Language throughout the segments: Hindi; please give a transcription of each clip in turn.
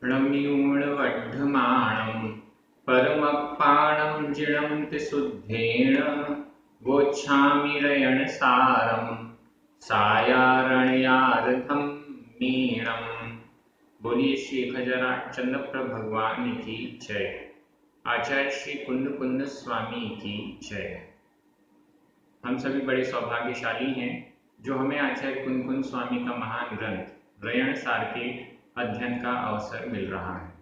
रम्यूणवढ्ढमाणं परमपाणं जिणं शुद्धेन गोच्छामि रयणसारं सायारण्यार्धं मीणम्। बोलिए श्री खजराचंद्र भगवान की जय। आचार्य श्री कुंद कुंद स्वामी की जय। हम सभी बड़े सौभाग्यशाली हैं जो हमें आचार्य कुंद कुंद स्वामी का महान ग्रंथ रयणसार के अध्ययन का अवसर मिल रहा है।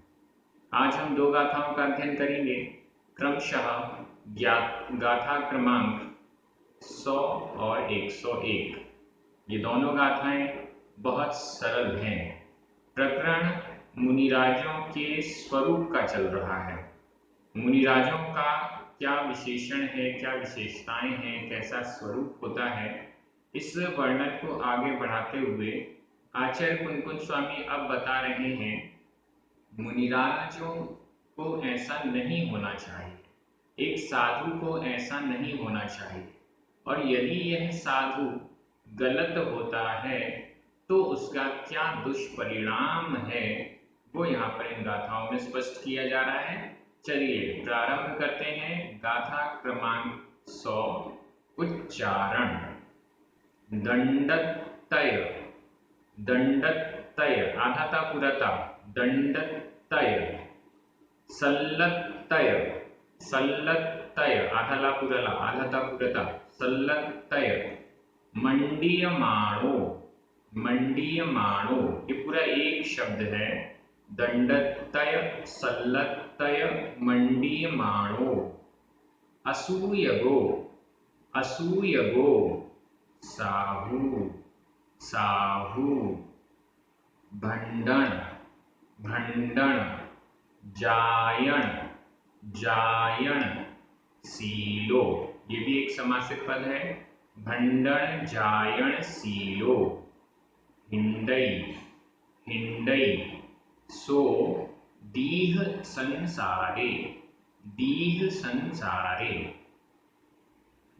आज हम दो गाथाओं का अध्ययन करेंगे, क्रमशः गाथा क्रमांक 100 और 101। ये दोनों गाथाएं बहुत सरल हैं। प्रकरण मुनिराजों के स्वरूप का चल रहा है। मुनिराजों का क्या विशेषण है, क्या विशेषताएं हैं, कैसा स्वरूप होता है, इस वर्णन को आगे बढ़ाते हुए आचार्य कुंद कुंद स्वामी अब बता रहे हैं मुनिराजों को ऐसा नहीं होना चाहिए, एक साधु को ऐसा नहीं होना चाहिए, और यदि यह साधु गलत होता है तो उसका क्या दुष्परिणाम है वो यहाँ पर इन गाथाओं में स्पष्ट किया जा रहा है। चलिए प्रारंभ करते हैं। गाथा क्रमांक 100। उच्चारण। दंडतय, दंडतय आधा था पूरा था, दंडतय। सल्लतय, सल्लतय आधा ला पूरा ला, आधा था पूरा था, सल्लतय। मंडीयमाणो, मंडीयमाणो ये पूरा एक शब्द है। दंडतय, सल्लतय, मंडीयमाणो। असूयगो, असूयगो। साहू, साहू। भंडन, भंडन। जायण, जायण। सीलो ये भी एक समासिक पद है। भंडन, जायण, सीलो। हिंडई, हिंडई। सो दीह संसारे, दीह संसारे।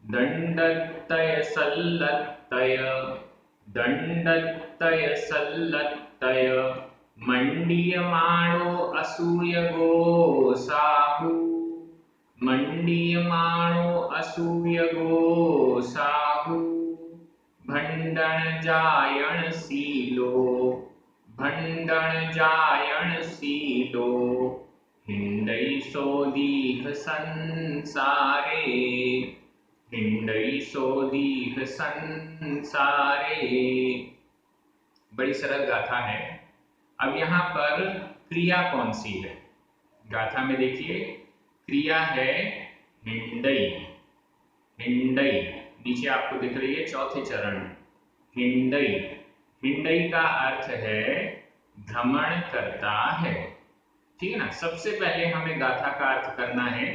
दंडतय, सल्लतय, दंडतय, सल्लतय। मंडीयमाणो असूयगो साहू, मंडीयमाणो असूयगो साहू। भंडन, जायण, सीलो, भंडन, जायण, सीलो। हिंडई सो दीह संसारे, हिंडई सो दीह संसारे। बड़ी सरल गाथा है। अब यहाँ पर क्रिया कौन सी है? गाथा में देखिए क्रिया है हिंडई, हिंडई नीचे आपको दिख रही है चौथे चरण में। हिंडई, हिंडई का अर्थ है भ्रमण करता है। ठीक है ना। सबसे पहले हमें गाथा का अर्थ करना है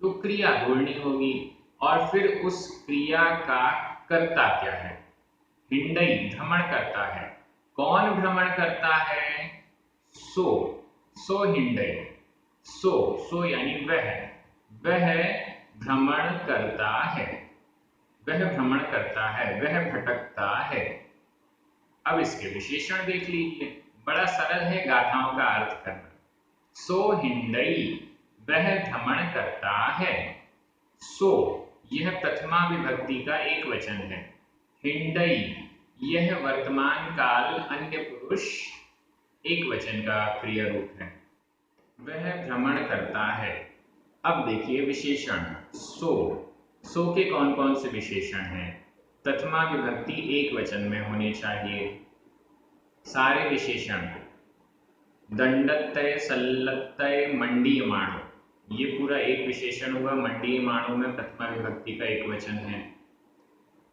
तो क्रिया ढूंढनी होगी और फिर उस क्रिया का कर्ता क्या है। हिंडई भ्रमण करता है। कौन भ्रमण करता है? सो, सो हिंडई। सो, सो यानी वह, वह भ्रमण करता है, वह भ्रमण करता है, वह भटकता है। अब इसके विशेषण देख लीजिए। बड़ा सरल है गाथाओं का अर्थ करना। सो हिंडई वह भ्रमण करता है। सो यह प्रथमा विभक्ति का एक वचन है। हिंडई यह वर्तमान काल अन्य पुरुष एक वचन का क्रिया रूप है। वह भ्रमण करता है। अब देखिए विशेषण। सो, सो के कौन कौन से विशेषण हैं? प्रथमा विभक्ति एक वचन में होने चाहिए सारे विशेषण। दंडतय, सल्लतय, मंडीयमाणो ये पूरा एक विशेषण हुआ। मंडीयमाणो में प्रथमा विभक्ति का एक वचन है।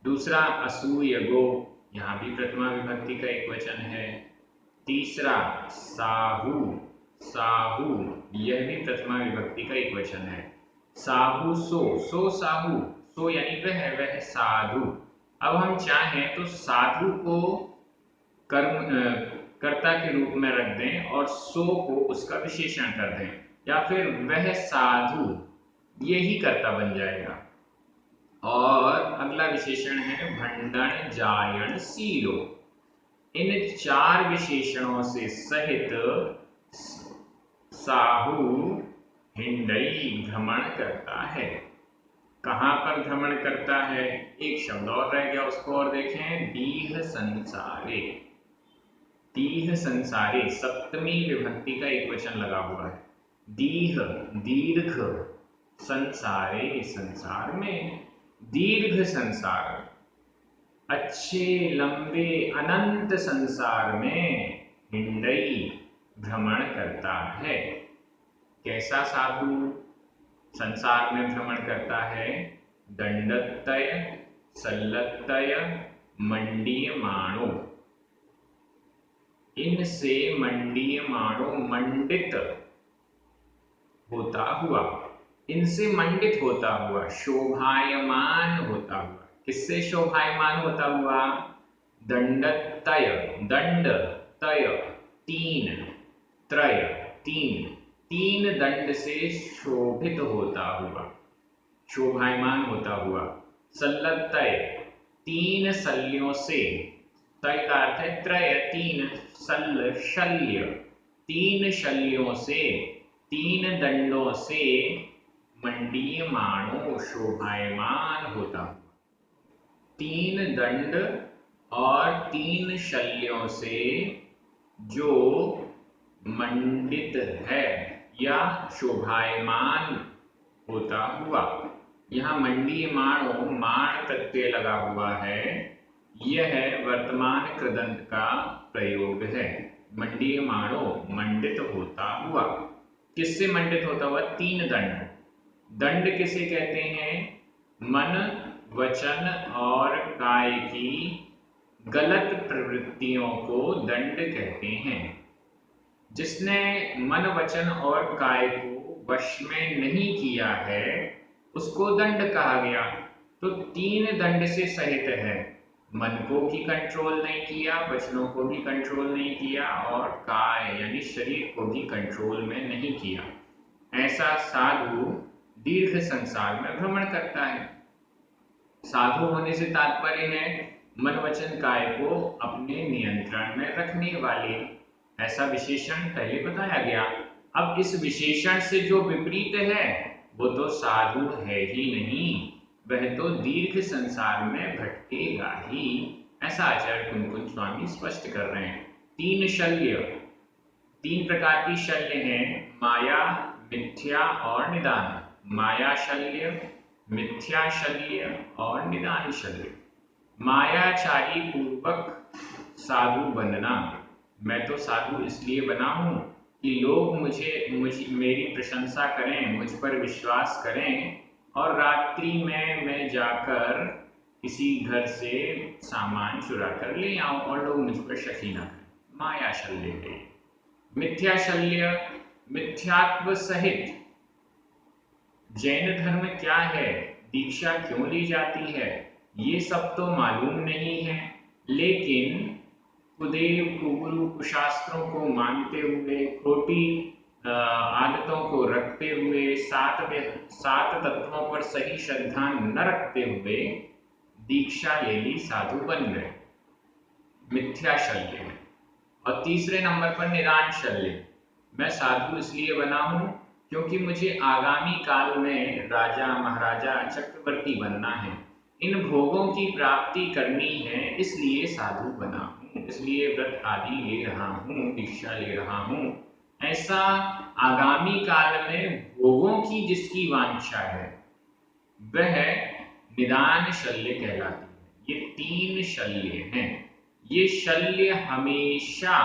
दूसरा असूयगो, यहाँ भी प्रथमा विभक्ति का एक वचन है। तीसरा साहू, साहू यह भी प्रथमा विभक्ति का एक वचन है। साहू सो, सो साहू, सो यानी वह साधु। अब हम चाहें तो साधु को कर्ता के रूप में रख दें और सो को उसका विशेषण कर दें, या फिर वह साधु यही कर्ता बन जाएगा। और अगला विशेषण है भंडन, जायण, सीलो। इन चार विशेषणों से सहित साहू हिंडई भ्रमण करता है। कहाँ पर भ्रमण करता है? एक शब्द और रह गया, उसको और देखें, दीह संसारे। दीह संसारे सप्तमी विभक्ति का एक वचन लगा हुआ है। दीह दीर्घ, संसारे संसार में, दीर्घ संसार, अच्छे लंबे अनंत संसार में हिंडई भ्रमण करता है। कैसा साधु संसार में भ्रमण करता है? दंडतय सल्लतय मंडीयमाणो, इनसे मंडीयमाणो मंडित होता हुआ, इनसे मंडित होता हुआ, शोभायमान होता हुआ। किससे शोभायमान होता हुआ? दंडतय, दंड, तय तीन, त्रय तीन, तीन दंड से शोभित होता हुआ, शोभायमान होता हुआ। सल्लतय तीन शल्यों से, तय का अर्थ है त्रय तीन, शल्य शल्य, तीन शल्यों से, तीन दंडों से मंडीयमाणो शोभायमान होता हुआ। तीन दंड और तीन शल्यों से जो मंडित है या शोभायमान होता हुआ। यहाँ मंडीयमाणो माण प्रत्यय लगा हुआ है, यह वर्तमान कृदंत का प्रयोग है। मंडीयमाणो मंडित होता हुआ। किससे मंडित होता हुआ? तीन दंड। दंड किसे कहते हैं? मन, वचन और काय की गलत प्रवृत्तियों को दंड कहते हैं। जिसने मन, वचन और काय को वश में नहीं किया है उसको दंड कहा गया। तो तीन दंड से सहित है। मन को भी कंट्रोल नहीं किया, वचनों को भी कंट्रोल नहीं किया और काय यानी शरीर को भी कंट्रोल में नहीं किया। ऐसा साधु दीर्घ संसार में भ्रमण करता है। साधु होने से तात्पर्य है मन, वचन, काय को अपने नियंत्रण में रखने वाले। ऐसा विशेषण पहले बताया गया। अब इस विशेषण से जो विपरीत है वो तो साधु है ही नहीं, वह तो दीर्घ संसार में भटकेगा ही। ऐसा आचार्य कुंकुम स्वामी स्पष्ट कर रहे हैं। तीन शल्य, तीन प्रकार की शल्य हैं, माया, मिथ्या और निदान। माया शल्य, मिथ्या शल्य और निदान शल्य। मायाचारी पूर्वक साधु बनना। मैं तो साधु इसलिए बना हूं कि लोग मुझे मेरी प्रशंसा करें, मुझ पर विश्वास करें और रात्रि में मैं जाकर किसी घर से सामान चुरा कर ले आऊं और लोग मुझ पर शकी ना करें। माया शल्य है। मिथ्या शल्य, मिथ्यात्व सहित जैन धर्म क्या है, दीक्षा क्यों ली जाती है, ये सब तो मालूम नहीं है, लेकिन कुदेव, कुगुरु, कुशास्त्रों को मानते हुए, खोटी आदतों को रखते हुए, सात तत्वों पर सही श्रद्धा न रखते हुए दीक्षा ले ली, साधु बन गए। मिथ्या शल्य। और तीसरे नंबर पर निदान शल्य। मैं साधु इसलिए बना हूं क्योंकि मुझे आगामी काल में राजा, महाराजा, चक्रवर्ती बनना है, इन भोगों की प्राप्ति करनी है, इसलिए साधु बना हूं, इसलिए व्रत आदि ले रहा हूं, दीक्षा ले रहा हूं। ऐसा आगामी काल में भोगों की जिसकी वांछा है वह निदान शल्य कहलाती है। ये तीन शल्य हैं। ये शल्य हमेशा,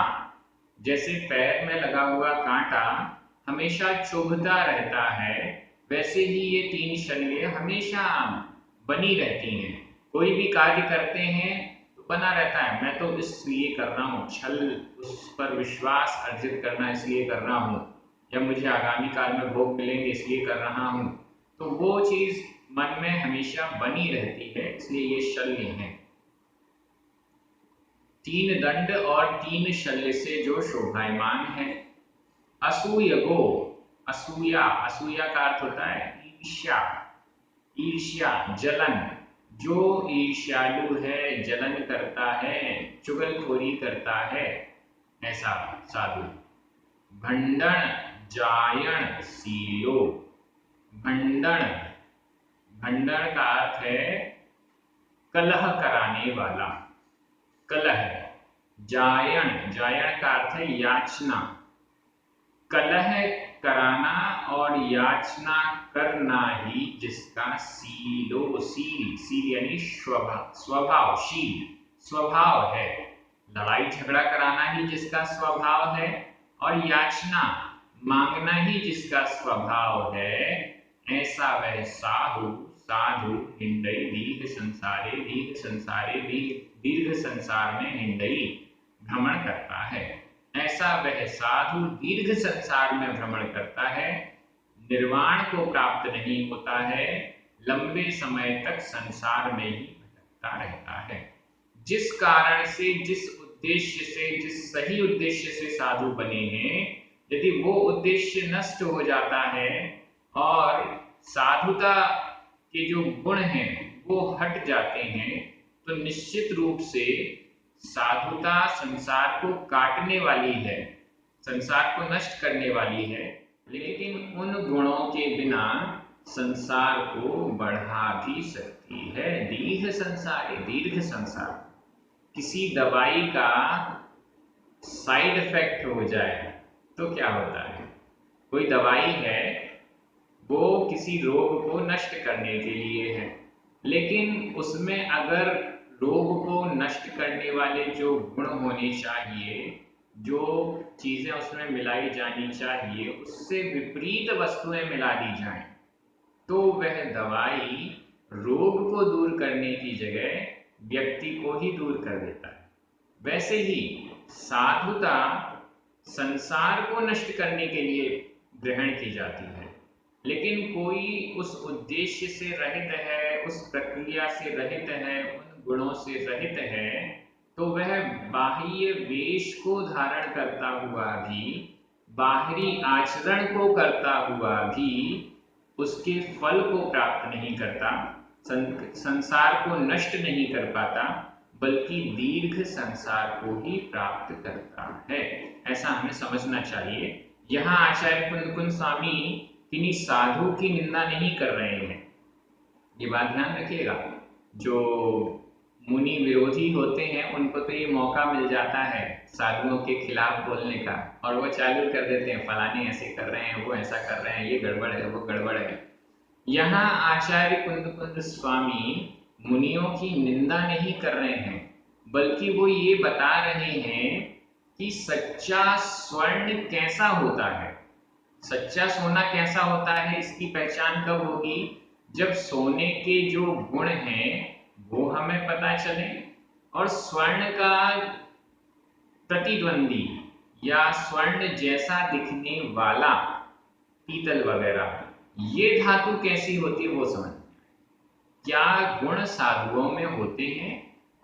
जैसे पैर में लगा हुआ कांटा हमेशा चुभता रहता है, वैसे ही ये तीन शल्य हमेशा बनी रहती हैं। कोई भी कार्य करते हैं तो बना रहता है। मैं तो इसलिए कर रहा हूँ, छल, उस पर विश्वास अर्जित करना इसलिए कर रहा हूँ, या मुझे आगामी काल में भोग मिलेंगे इसलिए कर रहा हूँ। तो वो चीज मन में हमेशा बनी रहती है, इसलिए ये शल्य हैं। तीन दंड और तीन शल्य से जो शोभायमान है। असूयगो, असूया, असूया का अर्थ होता है ईर्ष्या, ईर्ष्या, जलन। जो ईर्ष्यालु है, जलन करता है, चुगलखोरी करता है, ऐसा साधु। भंडन जायणशीलो। भंडन, भंडन का अर्थ है कलह कराने वाला, कलह। जायण, जायण का अर्थ है याचना। कलह कराना और याचना करना ही जिसका सीलो, सील, सील यानी स्वभाव, स्वभाव, शील, स्वभाव है। लड़ाई झगड़ा कराना ही जिसका स्वभाव है और याचना मांगना ही जिसका स्वभाव है, ऐसा वह साधु, साधु हिंडई दीर्घ संसारे, दीर्घ संसारे, दीर्घ संसार में हिंडई भ्रमण करता है। ऐसा वह साधु दीर्घ संसार में भ्रमण करता है, निर्वाण को प्राप्त नहीं होता है, लंबे समय तक संसार में ही भटकता रहता है। जिस कारण से, जिस उद्देश्य से, जिस सही उद्देश्य से साधु बने हैं, यदि वो उद्देश्य नष्ट हो जाता है और साधुता के जो गुण हैं वो हट जाते हैं, तो निश्चित रूप से साधुता संसार को काटने वाली है, संसार को नष्ट करने वाली है, लेकिन उन गुणों के बिना संसार को बढ़ा भी सकती है। दीर्घ संसार है, दीर्घ संसार। किसी दवाई का साइड इफेक्ट हो जाए तो क्या होता है? कोई दवाई है, वो किसी रोग को नष्ट करने के लिए है, लेकिन उसमें अगर रोग को नष्ट करने वाले जो गुण होने चाहिए, जो चीजें उसमें मिलाई जानी चाहिए, उससे विपरीत वस्तुएं मिला दी जाएं, तो वह दवाई रोग को दूर करने की जगह व्यक्ति को ही दूर कर देता है। वैसे ही साधुता संसार को नष्ट करने के लिए ग्रहण की जाती है, लेकिन कोई उस उद्देश्य से रहित है, उस प्रक्रिया से रहित है, उन गुणों से रहित है, तो वह बाह्य वेश को धारण करता हुआ भी, बाहरी आचरण को करता हुआ भी उसके फल को प्राप्त नहीं करता, संसार को नष्ट नहीं कर पाता, बल्कि दीर्घ संसार को ही प्राप्त करता है। ऐसा हमें समझना चाहिए। यहाँ आचार्य कुंद कुंज स्वामी किन्हीं साधु की निंदा नहीं कर रहे हैं, ये बात ध्यान रखिएगा। जो मुनि विरोधी होते हैं उनको तो ये मौका मिल जाता है साधुओं के खिलाफ बोलने का, और वो चालू कर देते हैं, फलाने ऐसे कर रहे हैं, वो ऐसा कर रहे हैं, ये गड़बड़ है, वो गड़बड़ है। यहाँ आचार्य कुंद कुंज स्वामी मुनियों की निंदा नहीं कर रहे हैं, बल्कि वो ये बता रहे हैं कि सच्चा स्वर्ण कैसा होता है, सच्चा सोना कैसा होता है, इसकी पहचान कब होगी? जब सोने के जो गुण हैं वो हमें पता चले, और स्वर्ण का प्रतिद्वंदी या स्वर्ण जैसा दिखने वाला पीतल वगैरह, ये धातु कैसी होती है वो समझ, क्या गुण साधुओं में होते हैं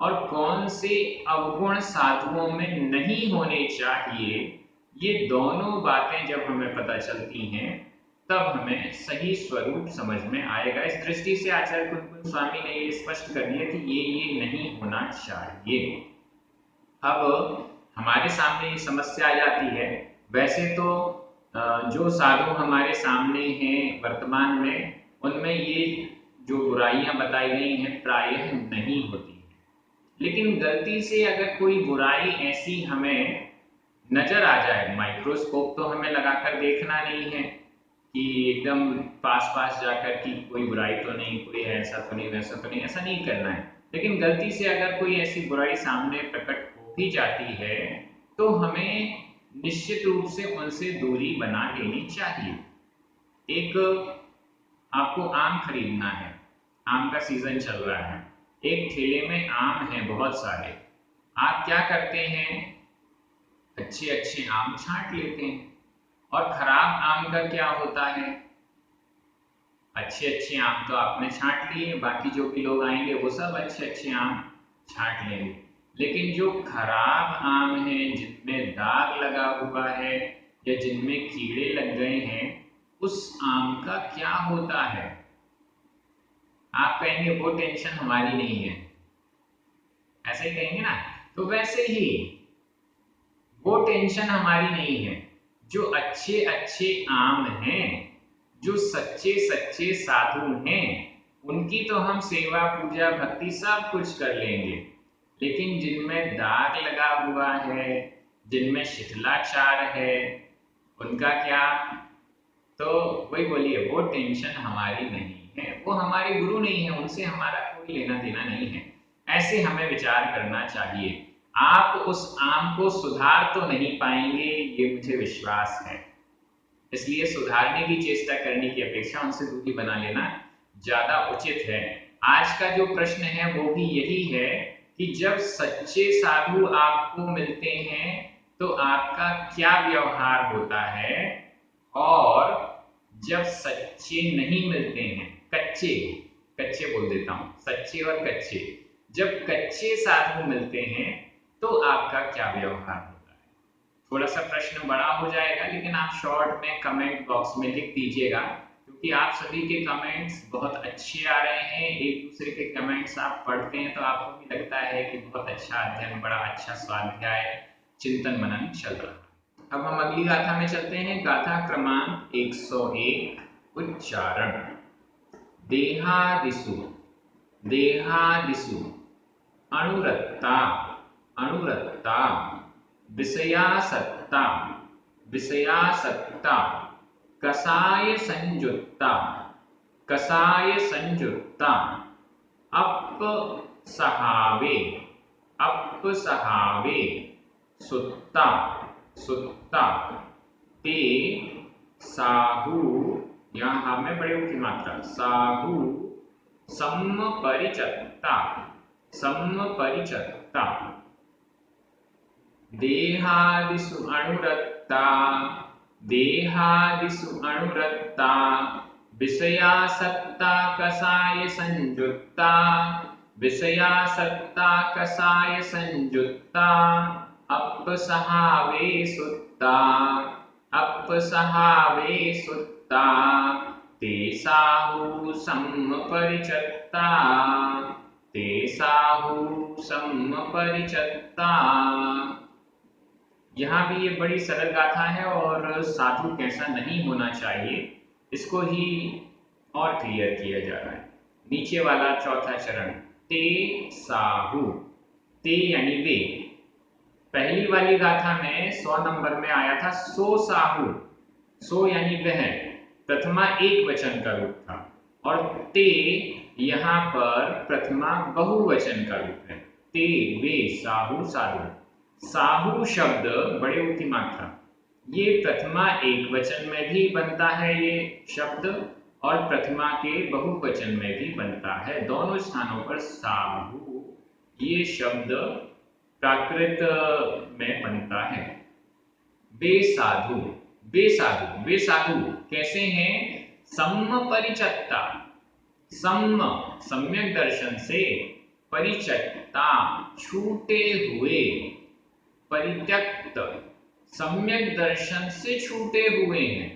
और कौन से अवगुण साधुओं में नहीं होने चाहिए, ये दोनों बातें जब हमें पता चलती हैं तब हमें सही स्वरूप समझ में आएगा। इस दृष्टि से आचार्य कुंद कुंज स्वामी ने ये स्पष्ट कर दिया कि ये नहीं होना चाहिए। अब हमारे सामने ये समस्या आ जाती है। वैसे तो जो साधु हमारे सामने हैं वर्तमान में, उनमें ये जो बुराइयां बताई गई हैं प्रायः नहीं होती हैं, लेकिन गलती से अगर कोई बुराई ऐसी हमें नजर आ जाए, माइक्रोस्कोप तो हमें लगाकर देखना नहीं है कि एकदम पास पास जाकर कि कोई बुराई तो नहीं, कोई ऐसा तो नहीं, वैसा तो नहीं, ऐसा नहीं करना है, लेकिन गलती से अगर कोई ऐसी बुराई सामने प्रकट हो भी जाती है तो हमें निश्चित रूप से उनसे दूरी बना लेनी चाहिए। एक आपको आम खरीदना है, आम का सीजन चल रहा है, एक ठेले में आम है बहुत सारे, आप क्या करते हैं? अच्छे अच्छे आम छांट लेते हैं, और खराब आम का क्या होता है? अच्छे अच्छे आम तो आपने छांट लिए, बाकी जो भी लोग आएंगे वो सब अच्छे अच्छे आम छांट लेंगे, लेकिन जो खराब आम है, जिनमें दाग लगा हुआ है या जिनमें कीड़े लग गए हैं, उस आम का क्या होता है? आप कहेंगे वो टेंशन हमारी नहीं है, ऐसा ही कहेंगे ना। तो वैसे ही वो टेंशन हमारी नहीं है। जो अच्छे अच्छे आम हैं, जो सच्चे सच्चे साधु हैं, उनकी तो हम सेवा पूजा भक्ति सब कुछ कर लेंगे, लेकिन जिनमें दाग लगा हुआ है, जिनमें शिथिलाचार है, उनका क्या? तो वही बोलिए, वो टेंशन हमारी नहीं है, वो हमारे गुरु नहीं है, उनसे हमारा कोई लेना देना नहीं है। ऐसे हमें विचार करना चाहिए। आप उस आम को सुधार तो नहीं पाएंगे, ये मुझे विश्वास है, इसलिए सुधारने की चेष्टा करने की अपेक्षा उनसे दूरी बना लेना ज्यादा उचित है। आज का जो प्रश्न है वो भी यही है कि जब सच्चे साधु आपको मिलते हैं तो आपका क्या व्यवहार होता है, और जब सच्चे नहीं मिलते हैं, कच्चे कच्चे बोल देता हूं, सच्चे और कच्चे, जब कच्चे साधु मिलते हैं तो आपका क्या व्यवहार होता है। थोड़ा सा प्रश्न बड़ा हो जाएगा, लेकिन आप शॉर्ट में कमेंट बॉक्स में लिख दीजिएगा, क्योंकि आप सभी के कमेंट्स बहुत अच्छे आ रहे हैं। एक दूसरे के कमेंट्स आप पढ़ते हैं तो आपको भी लगता है कि बहुत अच्छा अध्ययन, बड़ा अच्छा स्वाध्याय, चिंतन मनन चल रहा है। अब हम अगली गाथा में चलते हैं। गाथा क्रमांक 101, उच्चारण। देहादिषु देहादिषु अणुरक्ता अणुरक्ता विषयासक्ता विषयासक्ता कषाय संयुक्ता कषाय संयुक्ता अपसहावे अपसहावे सुत्ता सुत्ता ते साहु, यहाँ में बड़े की मात्रा, साहु सम्परिचत्ता सम्परिचत्ता देहादिषु अणुरक्ता देहादिषु अणुरक्ता विषयासक्ता कषाय संयुक्ता विषयासक्ता कषाय संयुक्ता अपसहावे सुत्ता अपसहावे सुत्ता ते साहु सम्परिचत्ता ते साहु सम्परिचत्ता। यहाँ भी ये बड़ी सरल गाथा है और साधु कैसा नहीं होना चाहिए इसको ही और क्लियर किया जा रहा है। नीचे वाला चौथा चरण, ते साहु, ते यानी वे। पहली वाली गाथा में 100 नंबर में आया था सो साहु, सो यानी वह, प्रथमा एक वचन का रूप था, और ते यहाँ पर प्रथमा बहुवचन का रूप है। ते वे साहु साधु। साहु शब्द बड़े ऊती मात्रा, ये प्रथमा एक वचन में भी बनता है ये शब्द, और प्रथमा के बहुवचन में भी बनता है। दोनों स्थानों पर साहु ये शब्द प्राकृत में बनता है। बेसाधु, बेसाधु, बेसाधु कैसे हैं? सम्परिचत्ता, सम्म सम्यक दर्शन से, परिचत्ता छूटे हुए, परित्यक्त सम्यक दर्शन से छूटे हुए हैं।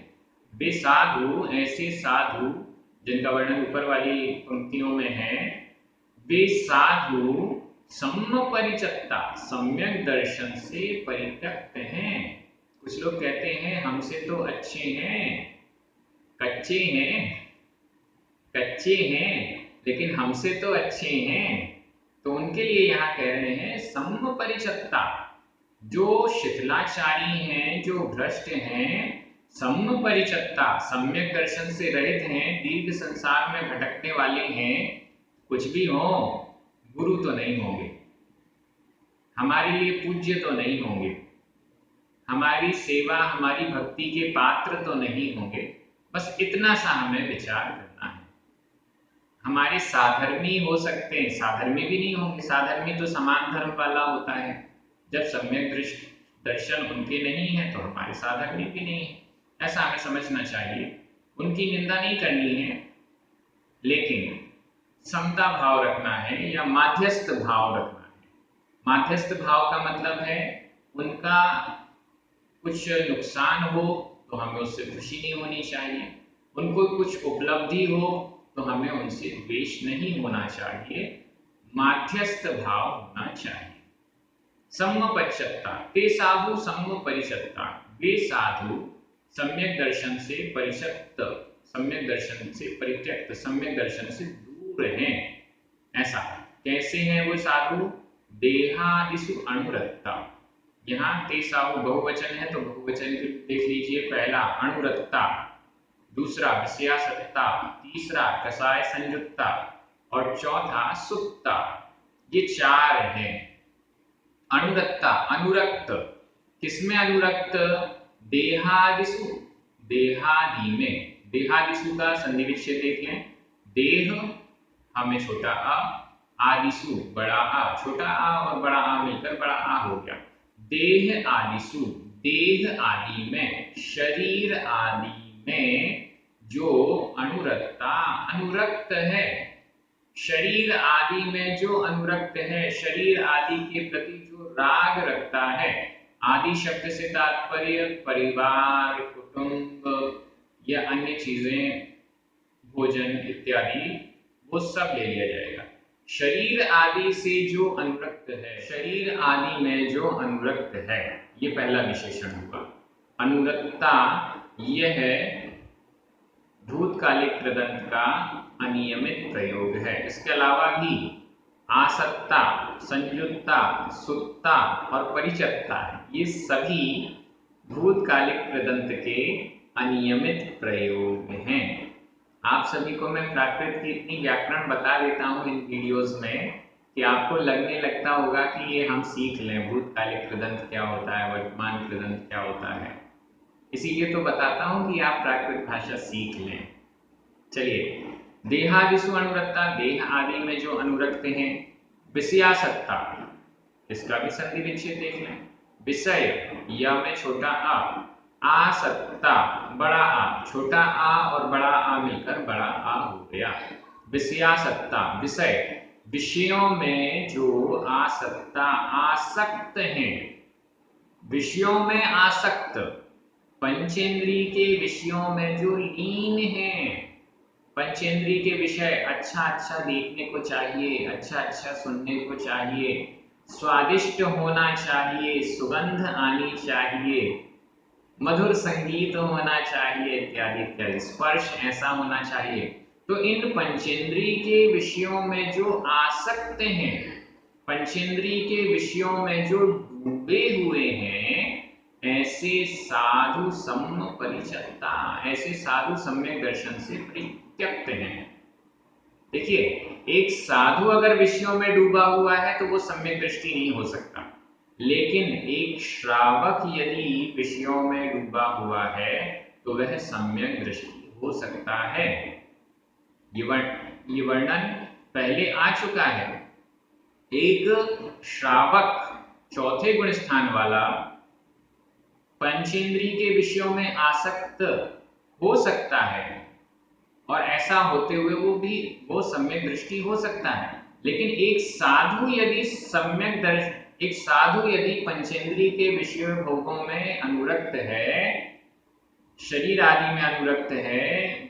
बेसाधु ऐसे साधु जिनका वर्णन ऊपर वाली पंक्तियों में है। बेसाधु सम्परिचत्ता सम्यक दर्शन से परित्यक्त हैं। कुछ लोग कहते हैं हमसे तो अच्छे हैं, कच्चे हैं, कच्चे हैं, लेकिन हमसे तो अच्छे हैं, तो उनके लिए यहाँ कह रहे हैं सम्परिचत्ता, जो शिथिलाचारी हैं, जो भ्रष्ट हैं, सम्परिचत्ता सम्यक दर्शन से रहित हैं, दीर्घ संसार में भटकने वाले हैं, कुछ भी हो गुरु तो नहीं होंगे, हमारे लिए पूज्य तो नहीं होंगे, हमारी सेवा हमारी भक्ति के पात्र तो नहीं होंगे। बस इतना सा हमें विचार करना है। हमारे साधर्मी हो सकते हैं, साधर्मी भी नहीं होंगे। साधर्मी तो समान धर्म वाला होता है। जब सम्यक दर्शन उनके नहीं है तो हमारे साधर्मी भी नहीं है, ऐसा हमें समझना चाहिए। उनकी निंदा नहीं करनी है, लेकिन समता भाव रखना है या माध्यस्थ भाव रखना है। माध्यस्थ भाव का मतलब है उनका कुछ नुकसान हो तो हमें उससे खुशी नहीं होनी चाहिए, उनको कुछ उपलब्धि हो तो हमें उनसे द्वेष नहीं होना चाहिए, माध्यस्थ भाव होना चाहिए। सम्परिचत्ता, ते साधु सम्परिचत्ता, वे साधु सम्यक दर्शन से परित्यक्त, सम्यक दर्शन से परित्यक्त, सम्यक दर्शन से दूर हैं। ऐसा कैसे हैं वो साधु? देहादिषु अनुरक्ता। यहाँ ते साहु बहुवचन है तो बहुवचन देख लीजिए। पहला अनुरक्ता, दूसरा विषयासक्ता, तीसरा कषाय संयुक्ता और चौथा सुक्ता। ये चार हैं। अनुरक्ता, अनुरक्त, किसमें अनुरक्त? देहादिषु, देहादि में। देहादिषु का संधि विच्छेद देख लें। देह हमें छोटा आ, आदिशु बड़ा आ, छोटा आ और बड़ा आ मिलकर बड़ा आ हो गया। देह आदिशु, देह आदि में, शरीर आदि में जो अनुरक्ता, अनुरक्त है। शरीर आदि में जो अनुरक्त है, शरीर आदि के प्रति जो राग रखता है। आदि शब्द से तात्पर्य परिवार, कुटुंब या अन्य चीजें, भोजन इत्यादि, वो सब ले लिया जाएगा। शरीर आदि से जो अनुरक्त है, शरीर आदि में जो अनुरक्त है, ये पहला विशेषण हुआ। अनुरक्ता यह भूतकालिक कृदंत का अनियमित प्रयोग है। इसके अलावा भी आसक्ता, संयुक्ता, सुक्ता और परिचक्ता, ये सभी भूतकालिक कृदंत के अनियमित प्रयोग हैं। आप सभी को मैं प्राकृत की इतनी व्याकरण बता देता हूँ इन वीडियोस में कि आपको लगने लगता होगा कि ये हम सीख लें, भूतकालिक कृदंत क्या होता है, वर्तमान कृदंत क्या होता है। इसीलिए तो बताता हूँ कि आप प्राकृत भाषा सीख लें। चलिए, देहादिषु अनुरक्ता, देह आदि में जो अनुरक्त हैं। विषयासक्ता, इसका भी संधि विच्छेद देख लें। विषय या में छोटा आ, आसक्ता बड़ा आ, छोटा आ और बड़ा आ मिलकर बड़ा आ हो गया। विषयासक्ता, विषय, विषयों में जो आसक्ता, आसक्त हैं, विषयों में आसक्त, पंचेंद्रिय के विषयों में जो लीन हैं। पंचेंद्रिय के विषय अच्छा अच्छा देखने को चाहिए, अच्छा अच्छा सुनने को चाहिए, स्वादिष्ट होना चाहिए, सुगंध आनी चाहिए, मधुर संगीत होना चाहिए इत्यादि इत्यादि, स्पर्श ऐसा होना चाहिए। तो इन पंचेंद्रिय के विषयों में जो आसक्त हैं, पंचेंद्रिय के विषयों में जो डूबे हुए हैं, ऐसे साधु सम्म परिचक्ता, ऐसे साधु सम्यक दर्शन से परित्यक्त हैं। देखिए, एक साधु अगर विषयों में डूबा हुआ है तो वो सम्यक दृष्टि नहीं हो सकता, लेकिन एक श्रावक यदि विषयों में डूबा हुआ है तो वह सम्यक दृष्टि हो सकता है। ये वर्णन पहले आ चुका है। एक श्रावक, चौथे गुण स्थान वाला, पंचेंद्रिय के विषयों में आसक्त हो सकता है और ऐसा होते हुए वो सम्यक दृष्टि हो सकता है। लेकिन एक साधु यदि पंचेंद्रिय के विषय भोगों में अनुरक्त है, शरीर आदि में अनुरक्त है,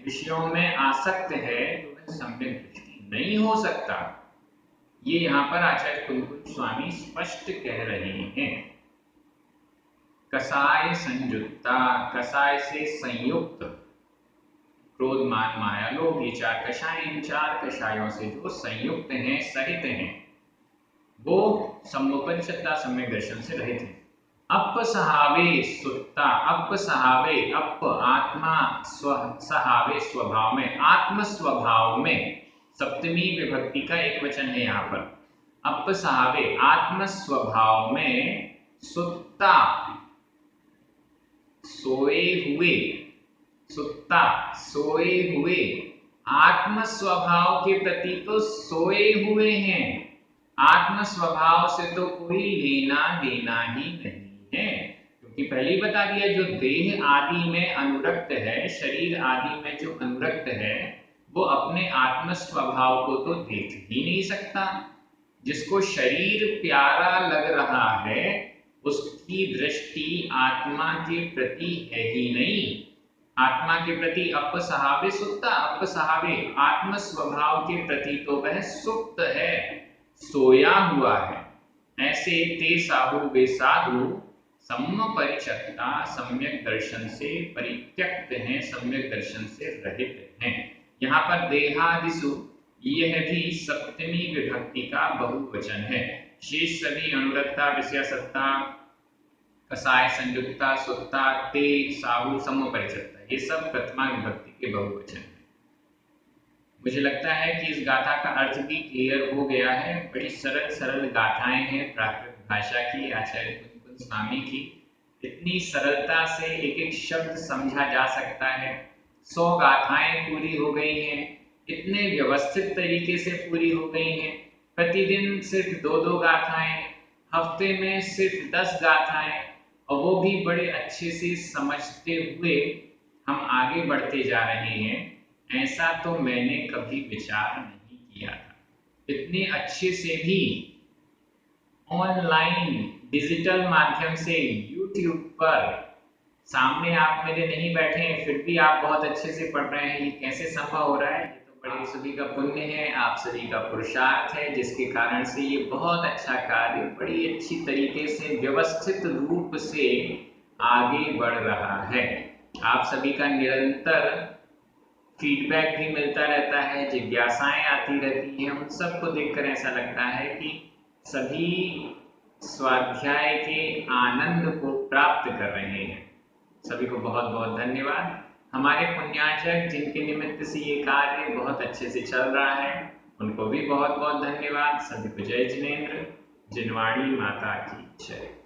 विषयों में आसक्त है, तो वह सम्यक दृष्टि नहीं हो सकता। ये यहाँ पर आचार्य कुलकुल स्वामी स्पष्ट कह रहे हैं। कषाय संयुक्ता, कषाय से संयुक्त, क्रोध मान माया लोभ, ये चार कषाय, इन चार कषायों से जो संयुक्त हैं, सहित हैं, वो सम्मोपनिषत्ता सम्यक दर्शन से रहित हैं। अपसहावे सुत्ता, अपसहावे, अप आत्मा, सहावे स्वभाव में, आत्म स्वभाव में, सप्तमी विभक्ति का एक वचन है यहाँ पर। अपसहावे आत्म स्वभाव में, सुत्ता सोए हुए, सुत्ता सोए हुए, आत्म स्वभाव के प्रति तो सोए हुए हैं, आत्म स्वभाव से तो कोई लेना देना ही नहीं है। क्योंकि पहले ही बता दिया, जो देह आदि में अनुरक्त है, शरीर आदि में जो अनुरक्त है, वो अपने आत्म स्वभाव को तो देख ही नहीं सकता। जिसको शरीर प्यारा लग रहा है उसकी दृष्टि आत्मा के प्रति है ही नहीं। आत्मा के प्रति अपसहावे सुप्ता, अपसहावे आत्म स्वभाव के प्रति तो वह सुप्त है, सोया हुआ है। ऐसे ते साहु वे साधु सम्मपरिचत्ता सम्यक दर्शन से परित्यक्त हैं, सम्यक दर्शन से रहित हैं। यहाँ पर देहादिसु यह भी सप्तमी विभक्ति का बहुवचन है। शेष सभी अनुरक्ता, विषयासत्ता, कसाय, संयुक्ता, सुक्ता, ते, साहु, सम्मपरिचत्ता, ये सब प्रथमा विभक्ति के बहुवचन है। मुझे लगता है कि इस गाथा का अर्थ भी क्लियर हो गया है। बड़ी सरल सरल गाथाएं हैं प्राकृत भाषा की, आचार्य कुंज स्वामी की। इतनी सरलता से एक एक शब्द समझा जा सकता है। 100 गाथाएं पूरी हो गई हैं, इतने व्यवस्थित तरीके से पूरी हो गई हैं। प्रतिदिन सिर्फ 2-2 गाथाएं, हफ्ते में सिर्फ 10 गाथाएं, और वो भी बड़े अच्छे से समझते हुए हम आगे बढ़ते जा रहे हैं। ऐसा तो मैंने कभी विचार नहीं किया था। इतने अच्छे से भी ऑनलाइन डिजिटल माध्यम से YouTube पर सामने आप मेरे नहीं बैठे हैं, फिर भी आप बहुत अच्छे से पढ़ रहे हैं। ये कैसे संभव हो रहा है? ये तो बड़े सभी का पुण्य है, आप सभी का पुरुषार्थ है, जिसके कारण से ये बहुत अच्छा कार्य बड़ी अच्छी तरीके से व्यवस्थित रूप से आगे बढ़ रहा है। आप सभी का निरंतर फीडबैक भी मिलता रहता है, जिज्ञासाएं आती रहती हैं। उन सबको देखकर ऐसा लगता है कि सभी स्वाध्याय के आनंद को प्राप्त कर रहे हैं। सभी को बहुत बहुत धन्यवाद। हमारे पुण्यार्चक जिनके निमित्त से ये कार्य बहुत अच्छे से चल रहा है, उनको भी बहुत बहुत धन्यवाद। सभी को जय जिनेंद्र। जिनवाणी माता की जय।